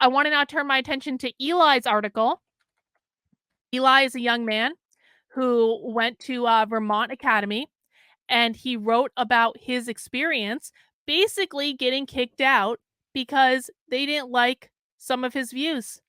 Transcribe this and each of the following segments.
I want to now turn my attention to Eli's article. Eli is a young man who went to Vermont Academy, and he wrote about his experience basically getting kicked out because they didn't like some of his views.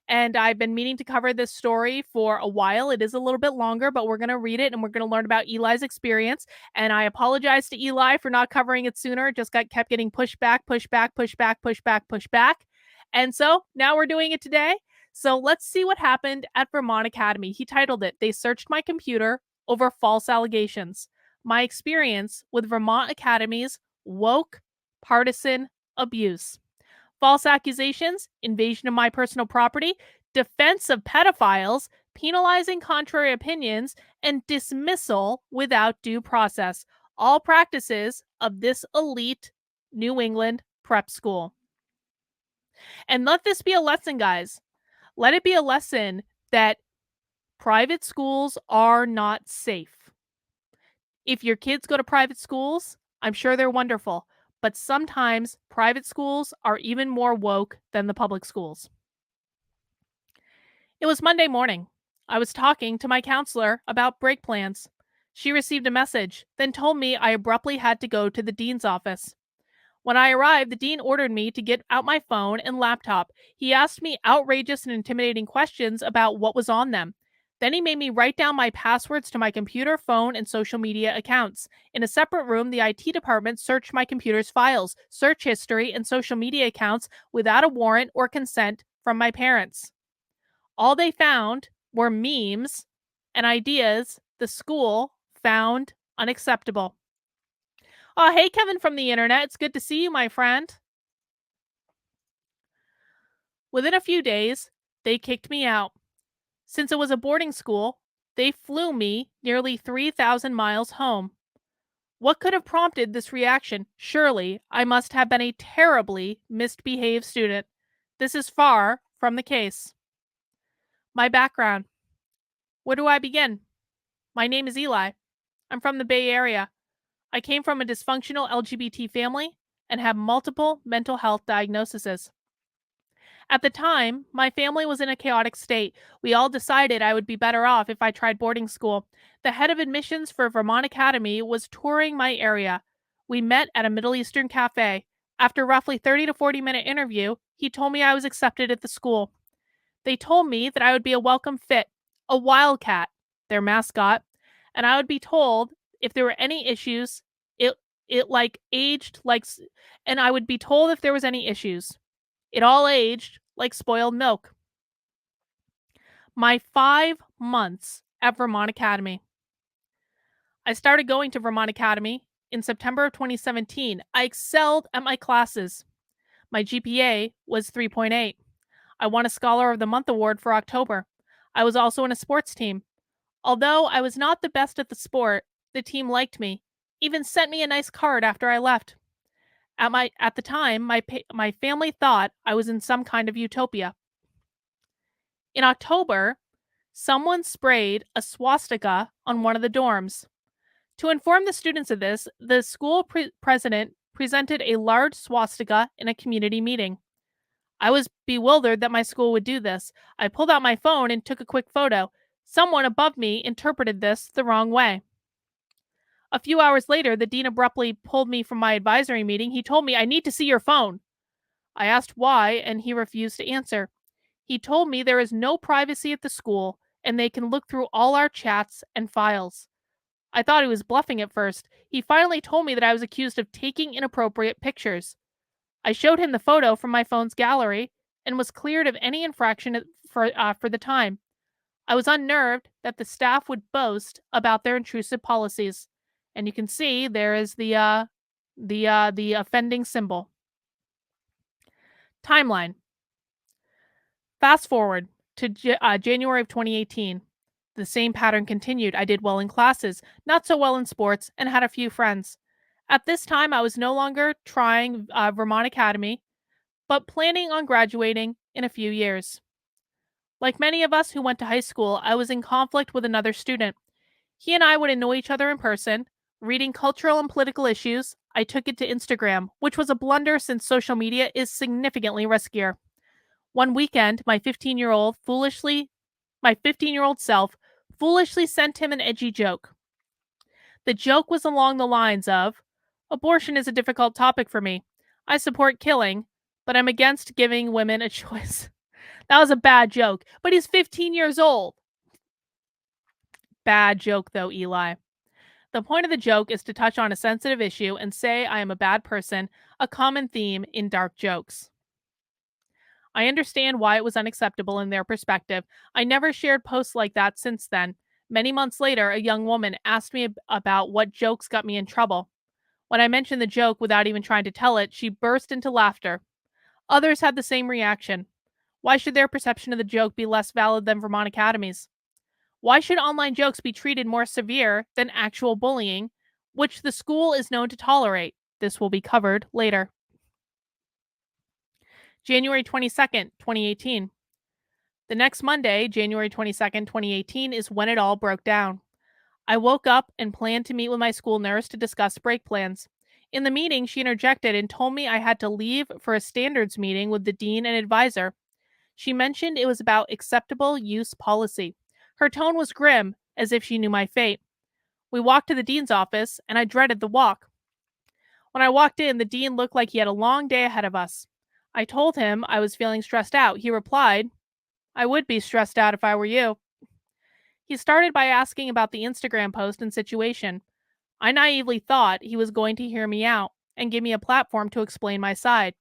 And I've been meaning to cover this story for a while. It is a little bit longer, but we're going to read it and we're going to learn about Eli's experience. And I apologize to Eli for not covering it sooner. It just kept getting pushed back, pushed back, pushed back, pushed back, pushed back. And so now we're doing it today. So let's see what happened at Vermont Academy. He titled it, "They Searched My Computer Over False Allegations. My Experience with Vermont Academy's Woke Partisan Abuse. False accusations, invasion of my personal property, defense of pedophiles, penalizing contrary opinions, and dismissal without due process. All practices of this elite New England prep school." And let this be a lesson, guys. Let it be a lesson that private schools are not safe. If your kids go to private schools, I'm sure they're wonderful, but sometimes private schools are even more woke than the public schools. It was Monday morning. I was talking to my counselor about break plans. She received a message, then told me I abruptly had to go to the dean's office. When I arrived, the dean ordered me to get out my phone and laptop. He asked me outrageous and intimidating questions about what was on them. Then he made me write down my passwords to my computer, phone, and social media accounts. In a separate room, the IT department searched my computer's files, search history, and social media accounts without a warrant or consent from my parents. All they found were memes and ideas the school found unacceptable. Oh, hey, Kevin from the internet. It's good to see you, my friend. Within a few days, they kicked me out. Since it was a boarding school, they flew me nearly 3,000 miles home. What could have prompted this reaction? Surely I must have been a terribly misbehaved student. This is far from the case. My background. Where do I begin? My name is Eli. I'm from the Bay Area. I came from a dysfunctional LGBT family and have multiple mental health diagnoses. At the time, my family was in a chaotic state. We all decided I would be better off if I tried boarding school. The head of admissions for Vermont Academy was touring my area. We met at a Middle Eastern cafe. After a roughly 30 to 40-minute interview, he told me I was accepted at the school. They told me that I would be a welcome fit, a wildcat, their mascot, and I would be told if there were any issues, and I would be told if there was any issues. It all aged like spoiled milk. My 5 months at Vermont Academy. I started going to Vermont Academy in September of 2017. I excelled at my classes. My GPA was 3.8. I won a Scholar of the Month award for October. I was also in a sports team. Although I was not the best at the sport, the team liked me, even sent me a nice card after I left. At the time, my family thought I was in some kind of utopia. In October, someone sprayed a swastika on one of the dorms. To inform the students of this, the school president presented a large swastika in a community meeting. I was bewildered that my school would do this. I pulled out my phone and took a quick photo. Someone above me interpreted this the wrong way. A few hours later, the dean abruptly pulled me from my advisory meeting. He told me, "I need to see your phone." I asked why, and he refused to answer. He told me there is no privacy at the school, and they can look through all our chats and files. I thought he was bluffing at first. He finally told me that I was accused of taking inappropriate pictures. I showed him the photo from my phone's gallery and was cleared of any infraction for the time. I was unnerved that the staff would boast about their intrusive policies. And you can see there is the offending symbol. Timeline. Fast forward to January of 2018. The same pattern continued. I did well in classes, not so well in sports, and had a few friends. At this time, I was no longer trying Vermont Academy, but planning on graduating in a few years. Like many of us who went to high school, I was in conflict with another student. He and I would annoy each other in person. Reading cultural and political issues, I took it to Instagram, which was a blunder since social media is significantly riskier. One weekend, my 15-year-old self foolishly sent him an edgy joke. The joke was along the lines of, "Abortion is a difficult topic for me. I support killing, but I'm against giving women a choice." That was a bad joke, but he's 15 years old. Bad joke, though, Eli. The point of the joke is to touch on a sensitive issue and say I am a bad person, a common theme in dark jokes. I understand why it was unacceptable in their perspective. I never shared posts like that since then. Many months later, a young woman asked me about what jokes got me in trouble. When I mentioned the joke without even trying to tell it, she burst into laughter. Others had the same reaction. Why should their perception of the joke be less valid than Vermont Academy's? Why should online jokes be treated more severe than actual bullying, which the school is known to tolerate? This will be covered later. January 22nd, 2018. The next Monday, January 22nd, 2018, is when it all broke down. I woke up and planned to meet with my school nurse to discuss break plans. In the meeting, she interjected and told me I had to leave for a standards meeting with the dean and advisor. She mentioned it was about acceptable use policy. Her tone was grim, as if she knew my fate. We walked to the dean's office, and I dreaded the walk. When I walked in, the dean looked like he had a long day ahead of us. I told him I was feeling stressed out. He replied, "I would be stressed out if I were you." He started by asking about the Instagram post and situation. I naively thought he was going to hear me out and give me a platform to explain my side.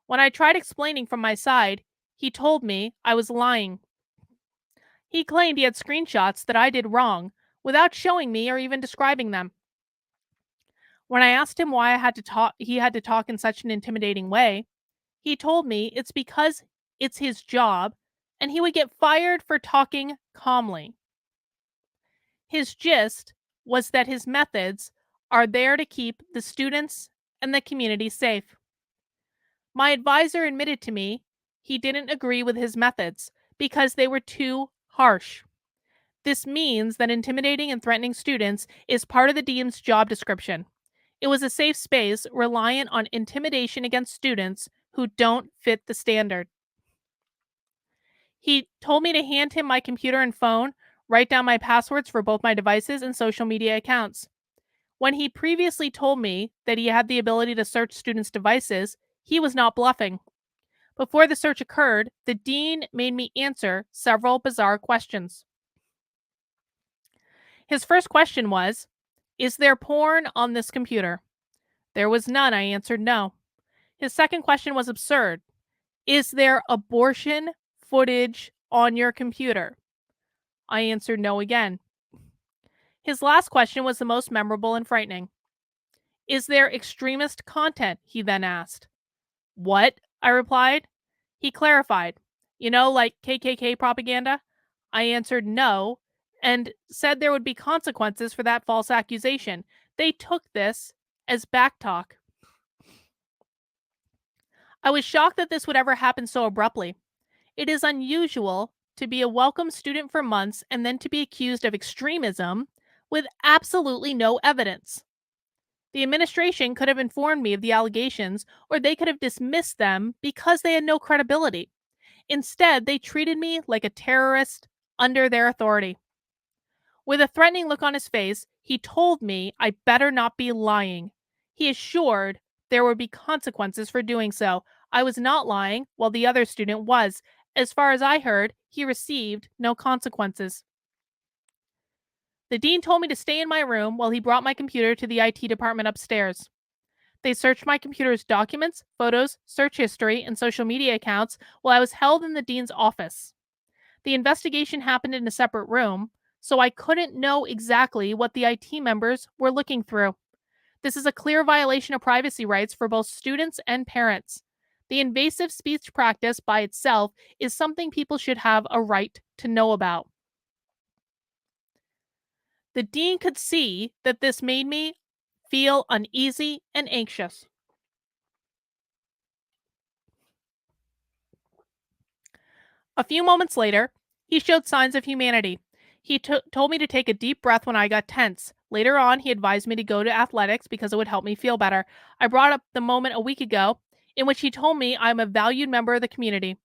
When I tried explaining from my side, he told me I was lying. He claimed he had screenshots that I did wrong without showing me or even describing them. When I asked him why he had to talk in such an intimidating way, he told me it's because it's his job and he would get fired for talking calmly. His gist was that his methods are there to keep the students and the community safe. My advisor admitted to me he didn't agree with his methods because they were too harsh. This means that intimidating and threatening students is part of the dean's job description. It was a safe space reliant on intimidation against students who don't fit the standard. He told me to hand him my computer and phone, write down my passwords for both my devices and social media accounts. When he previously told me that he had the ability to search students' devices, he was not bluffing. Before the search occurred, the dean made me answer several bizarre questions. His first question was, "Is there porn on this computer?" There was none. I answered no. His second question was absurd. "Is there abortion footage on your computer?" I answered no again. His last question was the most memorable and frightening. "Is there extremist content?" he then asked. "What?" I replied. He clarified, like KKK propaganda? I answered no and said there would be consequences for that false accusation. They took this as backtalk. I was shocked that this would ever happen so abruptly. It is unusual to be a welcome student for months and then to be accused of extremism with absolutely no evidence. The administration could have informed me of the allegations, or they could have dismissed them because they had no credibility. Instead, they treated me like a terrorist under their authority. With a threatening look on his face, he told me I better not be lying. He assured there would be consequences for doing so. I was not lying, while the other student was. As far as I heard, he received no consequences. The dean told me to stay in my room while he brought my computer to the IT department upstairs. They searched my computer's documents, photos, search history, and social media accounts while I was held in the dean's office. The investigation happened in a separate room, so I couldn't know exactly what the IT members were looking through. This is a clear violation of privacy rights for both students and parents. The invasive speech practice by itself is something people should have a right to know about. The dean could see that this made me feel uneasy and anxious. A few moments later, he showed signs of humanity. He told me to take a deep breath when I got tense. Later on, he advised me to go to athletics because it would help me feel better. I brought up the moment a week ago. in which he told me I'm a valued member of the community.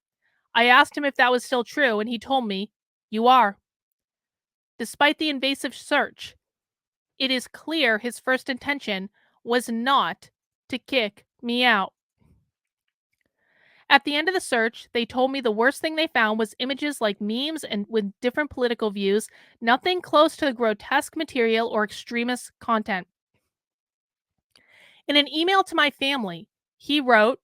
I asked him if that was still true, and he told me, "You are." Despite the invasive search, it is clear his first intention was not to kick me out. At the end of the search, they told me the worst thing they found was images like memes and with different political views, nothing close to the grotesque material or extremist content. In an email to my family, he wrote,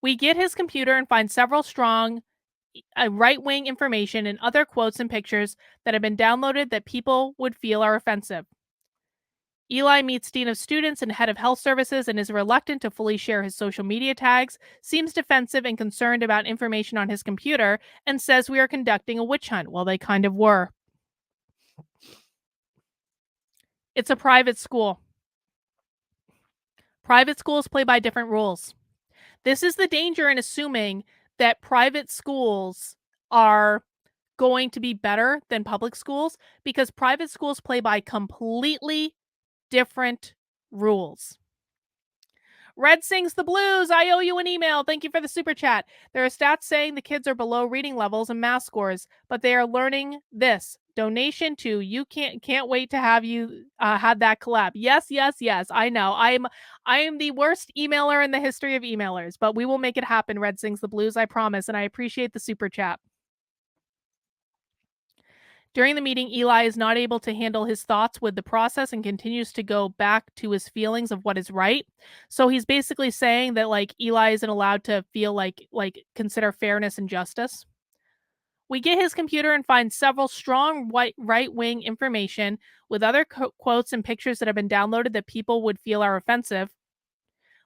"We get his computer and find several strong right wing information and other quotes and pictures that have been downloaded that people would feel are offensive. Eli meets Dean of Students and Head of Health Services and is reluctant to fully share his social media tags, seems defensive and concerned about information on his computer, and says we are conducting a witch hunt." Well, they kind of were. It's a private school. Private schools play by different rules. This is the danger in assuming that private schools are going to be better than public schools, because private schools play by completely different rules. Red sings the blues. I owe you an email. Thank you for the super chat. There are stats saying the kids are below reading levels and math scores, but they are learning this. Donation to you can't wait to have you had that collab. Yes, yes, yes. I know. I am the worst emailer in the history of emailers, but we will make it happen. Red sings the blues. I promise, and I appreciate the super chat. During the meeting, Eli is not able to handle his thoughts with the process and continues to go back to his feelings of what is right. So he's basically saying that like Eli isn't allowed to feel like consider fairness and justice. We get his computer and find several strong right-wing information with other quotes and pictures that have been downloaded that people would feel are offensive.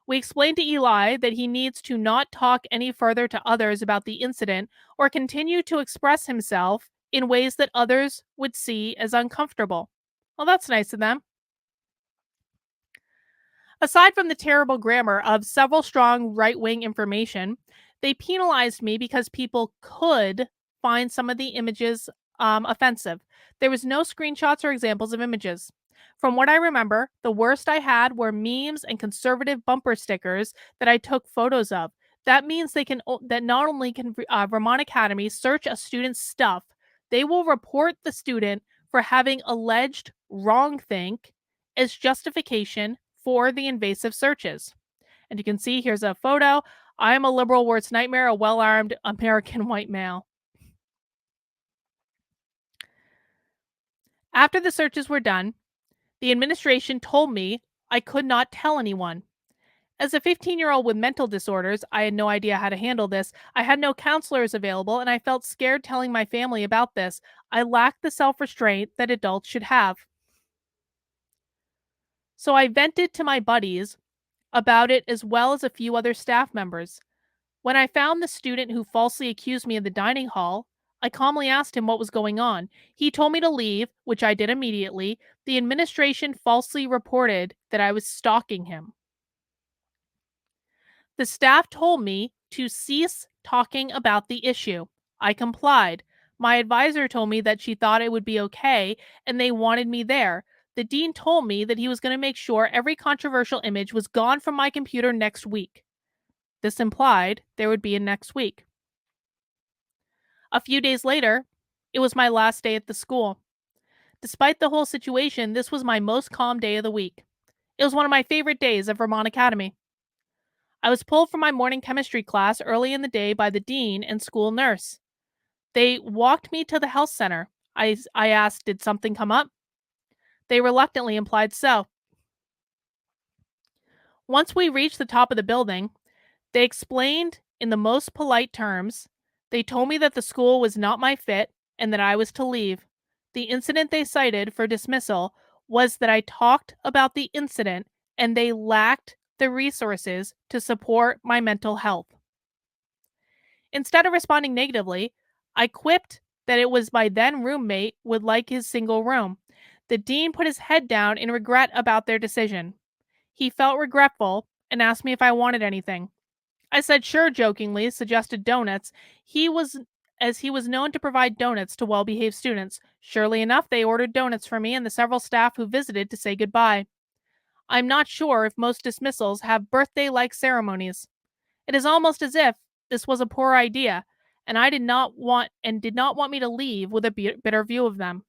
We explained to Eli that he needs to not talk any further to others about the incident or continue to express himself in ways that others would see as uncomfortable. Well, that's nice of them. Aside from the terrible grammar of several strong right wing information, they penalized me because people could find some of the images offensive. There was no screenshots or examples of images. From what I remember, the worst I had were memes and conservative bumper stickers that I took photos of. That means that not only can Vermont Academy search a student's stuff, they will report the student for having alleged wrongthink as justification for the invasive searches. And you can see here's a photo. I am a liberal worst nightmare, a well armed American white male. After the searches were done, the administration told me I could not tell anyone. As a 15-year-old with mental disorders, I had no idea how to handle this. I had no counselors available, and I felt scared telling my family about this. I lacked the self restraint that adults should have. So I vented to my buddies about it as well as a few other staff members. When I found the student who falsely accused me in the dining hall, I calmly asked him what was going on. He told me to leave, which I did immediately. The administration falsely reported that I was stalking him. The staff told me to cease talking about the issue. I complied. My advisor told me that she thought it would be okay and they wanted me there. The dean told me that he was going to make sure every controversial image was gone from my computer next week. This implied there would be a next week. A few days later, it was my last day at the school. Despite the whole situation, this was my most calm day of the week. It was one of my favorite days at Vermont Academy. I was pulled from my morning chemistry class early in the day by the dean and school nurse. They walked me to the health center. I asked, did something come up? They reluctantly implied so. Once we reached the top of the building, they explained in the most polite terms. They told me that the school was not my fit and that I was to leave. The incident they cited for dismissal was that I talked about the incident and they lacked the resources to support my mental health. Instead of responding negatively, I quipped that it was my then roommate would like his single room. The dean put his head down in regret about their decision. He felt regretful and asked me if I wanted anything. I said sure jokingly, suggested donuts. He was known to provide donuts to well-behaved students. Surely enough, they ordered donuts for me and the several staff who visited to say goodbye. I'm not sure if most dismissals have birthday-like ceremonies. It is almost as if this was a poor idea, and I did not want me to leave with a bitter view of them.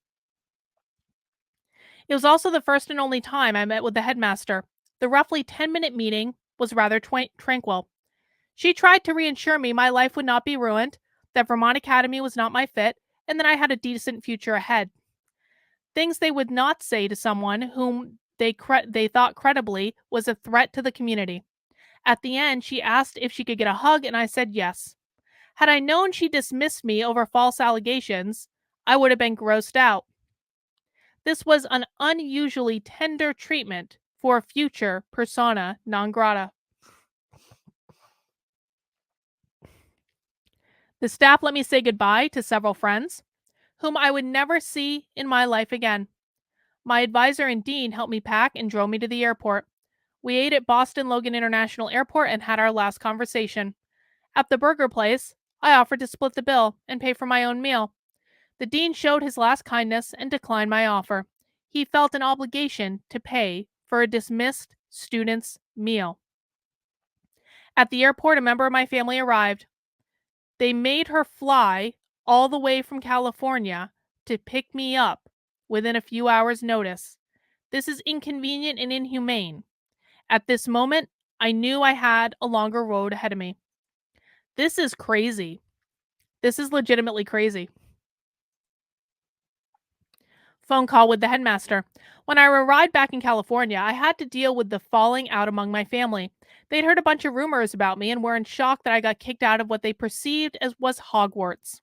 It was also the first and only time I met with the headmaster. The roughly 10-minute meeting was rather tranquil. She tried to reassure me my life would not be ruined, that Vermont Academy was not my fit, and that I had a decent future ahead. Things they would not say to someone whom they thought credibly was a threat to the community. At the end, she asked if she could get a hug, and I said yes. Had I known she dismissed me over false allegations, I would have been grossed out. This was an unusually tender treatment for a future persona non grata. The staff let me say goodbye to several friends, whom I would never see in my life again. My advisor and dean helped me pack and drove me to the airport. We ate at Boston Logan International Airport and had our last conversation. At the burger place, I offered to split the bill and pay for my own meal. The dean showed his last kindness and declined my offer. He felt an obligation to pay for a dismissed student's meal. At the airport, a member of my family arrived. They made her fly all the way from California to pick me up within a few hours' notice. This is inconvenient and inhumane. At this moment, I knew I had a longer road ahead of me. This is crazy. This is legitimately crazy. Phone call with the headmaster. When I arrived back in California, I had to deal with the falling out among my family. They'd heard a bunch of rumors about me and were in shock that I got kicked out of what they perceived as was Hogwarts.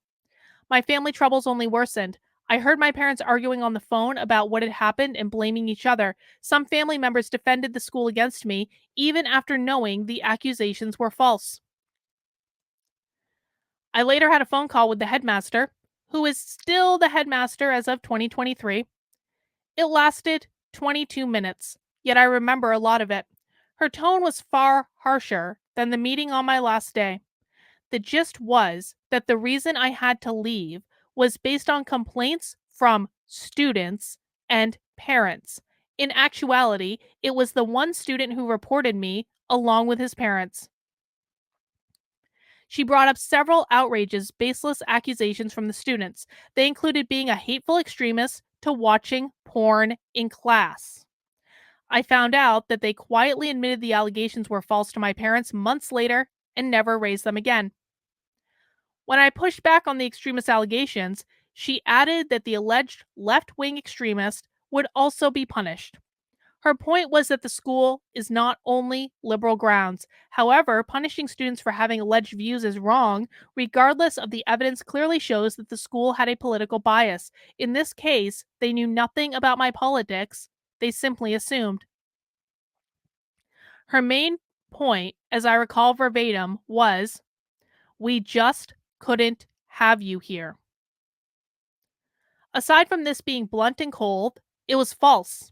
My family troubles only worsened. I heard my parents arguing on the phone about what had happened and blaming each other. Some family members defended the school against me, even after knowing the accusations were false. I later had a phone call with the headmaster, who is still the headmaster as of 2023. It lasted 22 minutes, yet I remember a lot of it. Her tone was far harsher than the meeting on my last day. The gist was that the reason I had to leave was based on complaints from students and parents. In actuality, it was the one student who reported me along with his parents. She brought up several outrageous, baseless accusations from the students. They included being a hateful extremist to watching porn in class. I found out that they quietly admitted the allegations were false to my parents months later and never raised them again. When I pushed back on the extremist allegations, she added that the alleged left wing extremist would also be punished. Her point was that the school is not only liberal grounds. However, punishing students for having alleged views is wrong, regardless of the evidence clearly shows that the school had a political bias. In this case, they knew nothing about my politics, they simply assumed. Her main point, as I recall verbatim, was, "We just couldn't have you here." Aside from this being blunt and cold, it was false.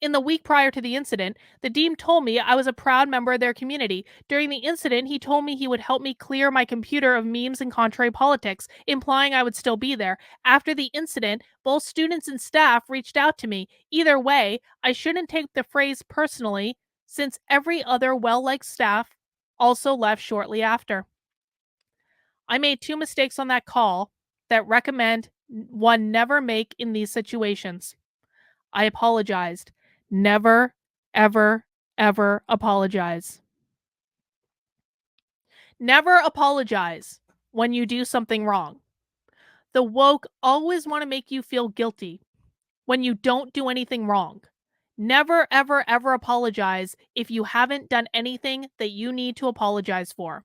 In the week prior to the incident, the dean told me I was a proud member of their community. During the incident, he told me he would help me clear my computer of memes and contrary politics, implying I would still be there. After the incident, both students and staff reached out to me. Either way, I shouldn't take the phrase personally, since every other well-liked staff also left shortly after. I made two mistakes on that call that recommend one never make in these situations. I apologized. Never, ever, ever apologize. Never apologize when you do something wrong. The woke always want to make you feel guilty when you don't do anything wrong. Never, ever, ever apologize if you haven't done anything that you need to apologize for.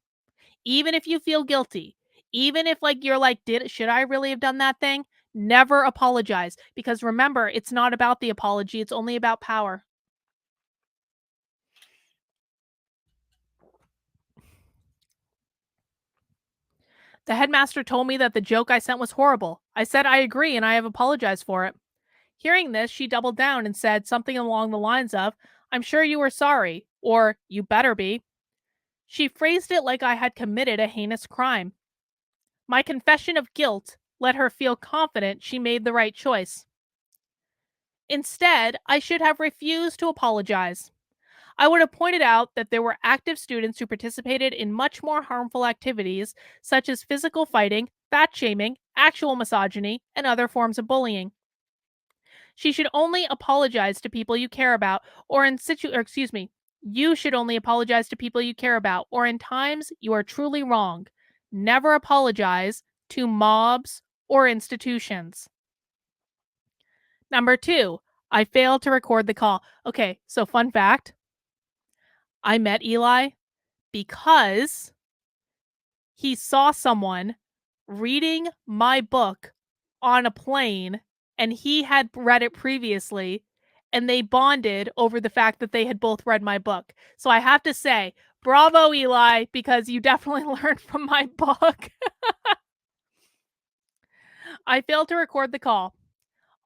Even if you feel guilty, even if you're like, should I really have done that thing? Never apologize, because remember, it's not about the apology, it's only about power. The headmaster told me that the joke I sent was horrible. I said I agree and I have apologized for it. Hearing this, she doubled down and said something along the lines of, "I'm sure you were sorry," or "You better be." She phrased it like I had committed a heinous crime. My confession of guilt let her feel confident she made the right choice. Instead, I should have refused to apologize. I would have pointed out that there were active students who participated in much more harmful activities, such as physical fighting, fat shaming, actual misogyny, and other forms of bullying. She should only apologize to people you care about, you should only apologize to people you care about, or in times you are truly wrong. Never apologize to mobs or institutions. Number 2, I failed to record the call. Okay, so fun fact, I met Eli because he saw someone reading my book on a plane, and he had read it previously, and they bonded over the fact that they had both read my book. So I have to say, bravo, Eli, because you definitely learned from my book. I failed to record the call.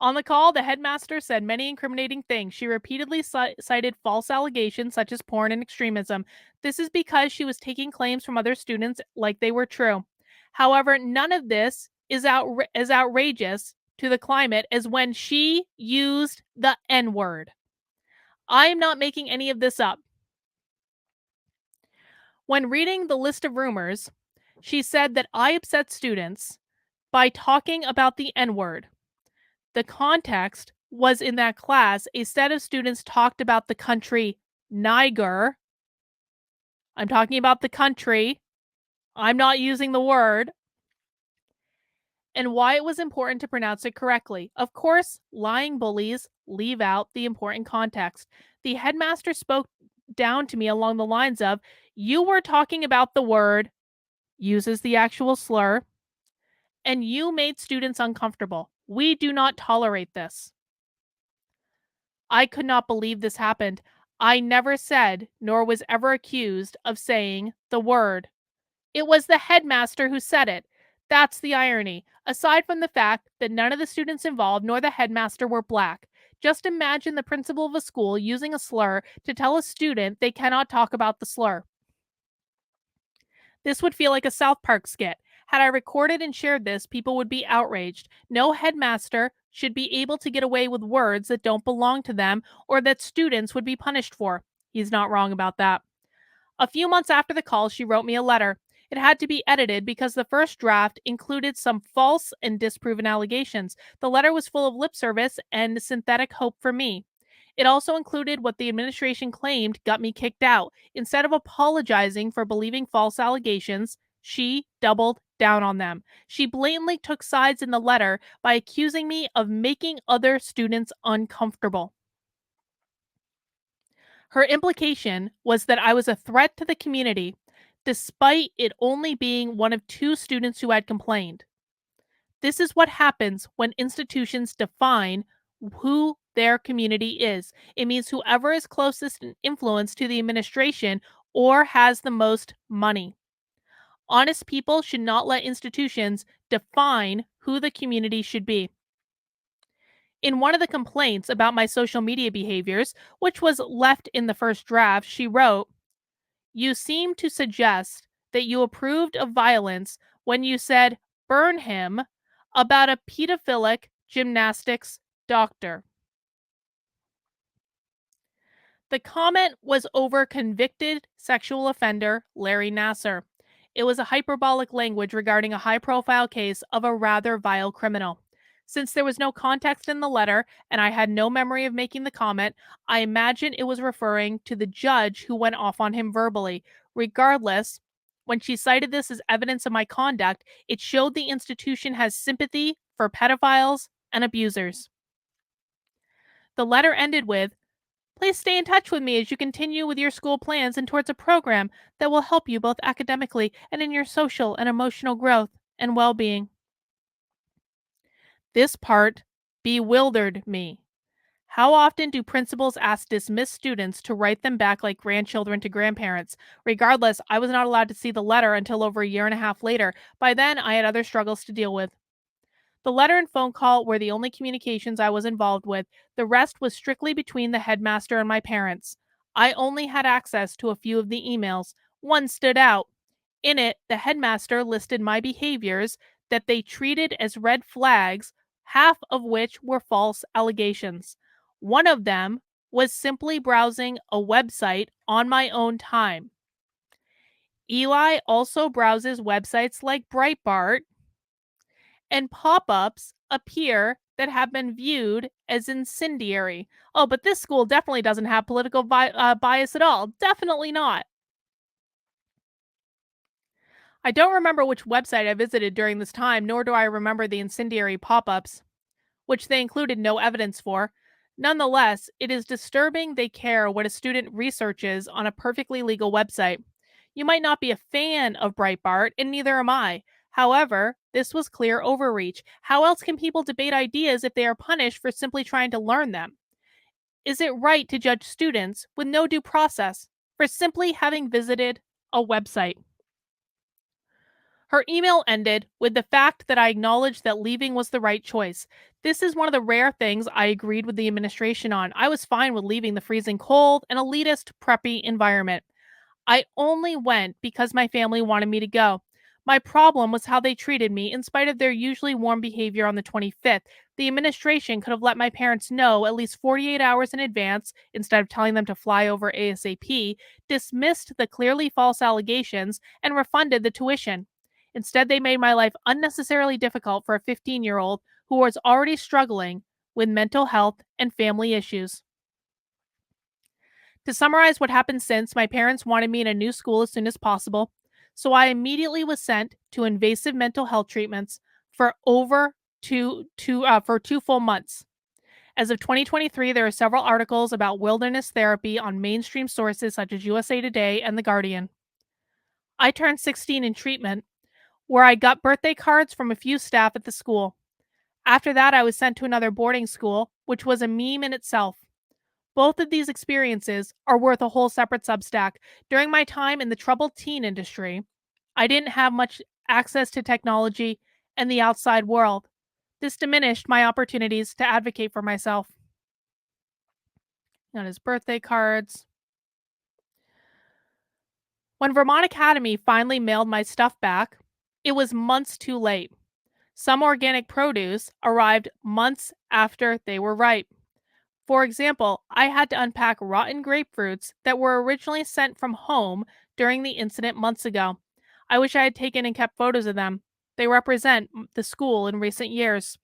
On the call, the headmaster said many incriminating things. She repeatedly cited false allegations such as porn and extremism. This is because she was taking claims from other students like they were true. However, none of this is as outrageous to the climate as when she used the N word. I am not making any of this up. When reading the list of rumors, she said that I upset students by talking about the N word. The context was in that class, a set of students talked about the country Niger. I'm talking about the country. I'm not using the word. And why it was important to pronounce it correctly. Of course, lying bullies leave out the important context. The headmaster spoke down to me along the lines of, you were talking about the word, uses the actual slur, and you made students uncomfortable. We do not tolerate this. I could not believe this happened. I never said, nor was ever accused of saying the word. It was the headmaster who said it. That's the irony. Aside from the fact that none of the students involved nor the headmaster were black, just imagine the principal of a school using a slur to tell a student they cannot talk about the slur. This would feel like a South Park skit. Had I recorded and shared this, people would be outraged. No headmaster should be able to get away with words that don't belong to them or that students would be punished for. He's not wrong about that. A few months after the call, she wrote me a letter. It had to be edited because the first draft included some false and disproven allegations. The letter was full of lip service and synthetic hope for me. It also included what the administration claimed got me kicked out. Instead of apologizing for believing false allegations, she doubled down on them. She blatantly took sides in the letter by accusing me of making other students uncomfortable. Her implication was that I was a threat to the community, despite it only being one of 2 students who had complained. This is what happens when institutions define who their community is. It means whoever is closest in influence to the administration or has the most money. Honest people should not let institutions define who the community should be. In one of the complaints about my social media behaviors, which was left in the first draft, she wrote, "You seem to suggest that you approved of violence when you said, 'Burn him,' about a pedophilic gymnastics doctor." The comment was over convicted sexual offender Larry Nassar. It was a hyperbolic language regarding a high profile case of a rather vile criminal. Since there was no context in the letter and I had no memory of making the comment, I imagine it was referring to the judge who went off on him verbally. Regardless, when she cited this as evidence of my conduct, it showed the institution has sympathy for pedophiles and abusers. The letter ended with, "Please stay in touch with me as you continue with your school plans and towards a program that will help you both academically and in your social and emotional growth and well being." This part bewildered me. How often do principals ask dismissed students to write them back like grandchildren to grandparents? Regardless, I was not allowed to see the letter until over a year and a half later. By then, I had other struggles to deal with. The letter and phone call were the only communications I was involved with. The rest was strictly between the headmaster and my parents. I only had access to a few of the emails. One stood out. In it, the headmaster listed my behaviors that they treated as red flags, half of which were false allegations. One of them was simply browsing a website on my own time. Eli also browses websites like Breitbart, and pop ups appear that have been viewed as incendiary. Oh, but this school definitely doesn't have political bias at all. Definitely not. I don't remember which website I visited during this time, nor do I remember the incendiary pop ups, which they included no evidence for. Nonetheless, it is disturbing they care what a student researches on a perfectly legal website. You might not be a fan of Breitbart, and neither am I. However, this was clear overreach. How else can people debate ideas if they are punished for simply trying to learn them? Is it right to judge students with no due process for simply having visited a website? Her email ended with the fact that I acknowledged that leaving was the right choice. This is one of the rare things I agreed with the administration on. I was fine with leaving the freezing cold and elitist, preppy environment. I only went because my family wanted me to go. My problem was how they treated me in spite of their usually warm behavior on the 25th. The administration could have let my parents know at least 48 hours in advance instead of telling them to fly over ASAP, dismissed the clearly false allegations, and refunded the tuition. Instead, they made my life unnecessarily difficult for a 15-year-old who was already struggling with mental health and family issues. To summarize what happened since, my parents wanted me in a new school as soon as possible, so I immediately was sent to invasive mental health treatments for over for 2 full months. As of 2023, there are several articles about wilderness therapy on mainstream sources such as USA Today and The Guardian. I turned 16 in treatment, where I got birthday cards from a few staff at the school. After that, I was sent to another boarding school, which was a meme in itself. Both of these experiences are worth a whole separate Substack. During my time in the troubled teen industry, I didn't have much access to technology and the outside world. This diminished my opportunities to advocate for myself. On his birthday cards. When Vermont Academy finally mailed my stuff back, it was months too late. Some organic produce arrived months after they were ripe. For example, I had to unpack rotten grapefruits that were originally sent from home during the incident months ago. I wish I had taken and kept photos of them. They represent the school in recent years.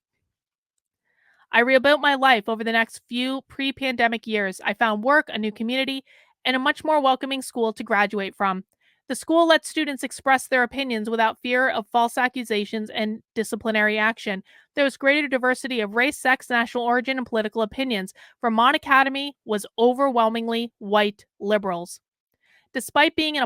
I rebuilt my life over the next few pre pandemic years. I found work, a new community, and a much more welcoming school to graduate from. The school lets students express their opinions without fear of false accusations and disciplinary action. There was greater diversity of race, sex, national origin, and political opinions. Vermont Academy was overwhelmingly white liberals. Despite being in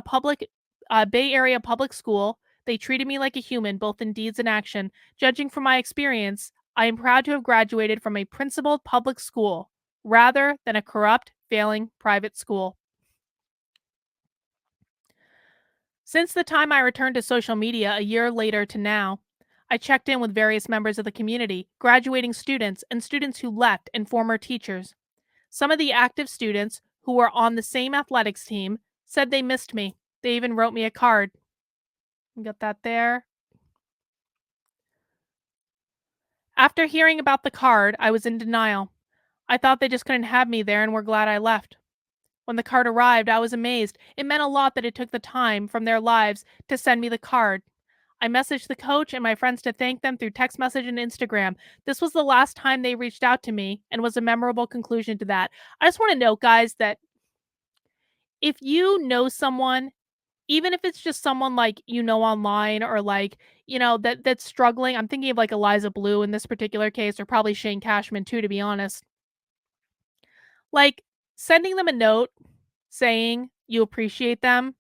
a Bay Area public school, they treated me like a human, both in deeds and action. Judging from my experience, I am proud to have graduated from a principled public school rather than a corrupt, failing private school. Since the time I returned to social media a year later to now, I checked in with various members of the community, graduating students, and students who left, and former teachers. Some of the active students who were on the same athletics team said they missed me. They even wrote me a card. You got that there? After hearing about the card, I was in denial. I thought they just couldn't have me there and were glad I left. When the card arrived, I was amazed. It meant a lot that it took the time from their lives to send me the card. I messaged the coach and my friends to thank them through text message and Instagram. This was the last time they reached out to me and was a memorable conclusion to that. I just want to note, guys, that if you know someone, even if it's just someone like online or like, that's struggling. I'm thinking of like Eliza Blue in this particular case, or probably Shane Cashman too, to be honest. Like, sending them a note saying you appreciate them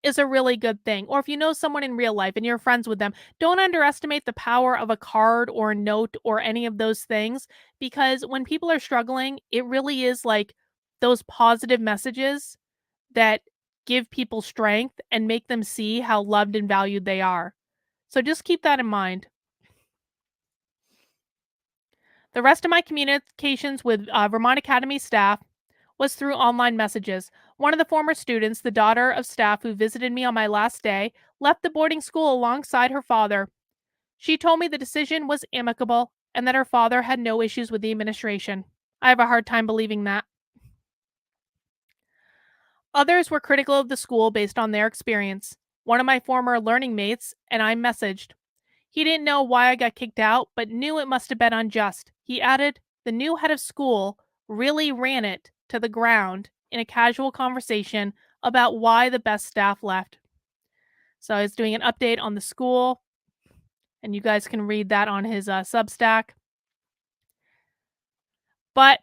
is a really good thing. Or if you know someone in real life and you're friends with them, don't underestimate the power of a card or a note or any of those things, because when people are struggling, it really is like those positive messages that give people strength and make them see how loved and valued they are. So just keep that in mind. The rest of my communications with Vermont Academy staff was through online messages. One of the former students, the daughter of staff who visited me on my last day, left the boarding school alongside her father. She told me the decision was amicable and that her father had no issues with the administration. I have a hard time believing that. Others were critical of the school based on their experience. One of my former learning mates and I messaged. He didn't know why I got kicked out, but knew it must have been unjust. He added, the new head of school really ran it to the ground in a casual conversation about why the best staff left. So I was doing an update on the school, and you guys can read that on his Substack. But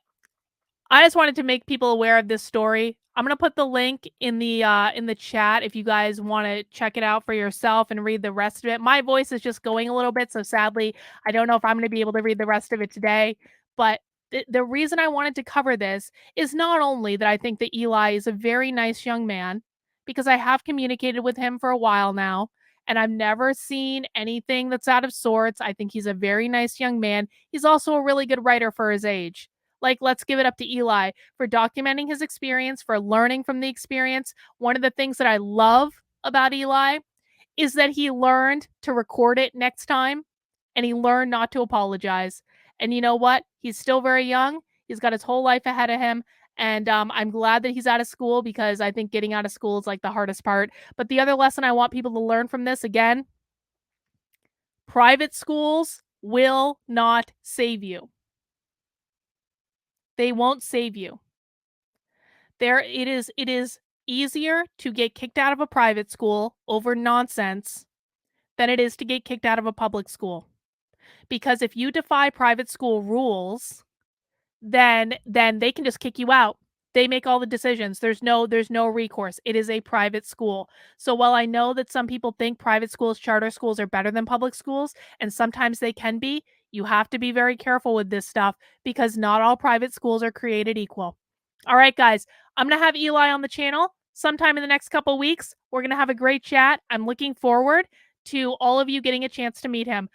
I just wanted to make people aware of this story. I'm gonna put the link in the chat if you guys want to check it out for yourself and read the rest of it. My voice is just going a little bit, so sadly, I don't know if I'm gonna be able to read the rest of it today. But the reason I wanted to cover this is not only that I think that Eli is a very nice young man, because I have communicated with him for a while now, and I've never seen anything that's out of sorts. I think he's a very nice young man. He's also a really good writer for his age. Like, let's give it up to Eli for documenting his experience, for learning from the experience. One of the things that I love about Eli is that he learned to record it next time and he learned not to apologize. And you know what? He's still very young. He's got his whole life ahead of him. And I'm glad that he's out of school, because I think getting out of school is like the hardest part. But the other lesson I want people to learn from this, again, private schools will not save you. They won't save you. It is easier to get kicked out of a private school over nonsense than it is to get kicked out of a public school. Because if you defy private school rules, then they can just kick you out. They make all the decisions. There's no recourse. It is a private school. So while I know that some people think private schools, charter schools are better than public schools, and sometimes they can be, you have to be very careful with this stuff, because not all private schools are created equal. All right, guys, I'm going to have Eli on the channel sometime in the next couple weeks. We're going to have a great chat. I'm looking forward to all of you getting a chance to meet him.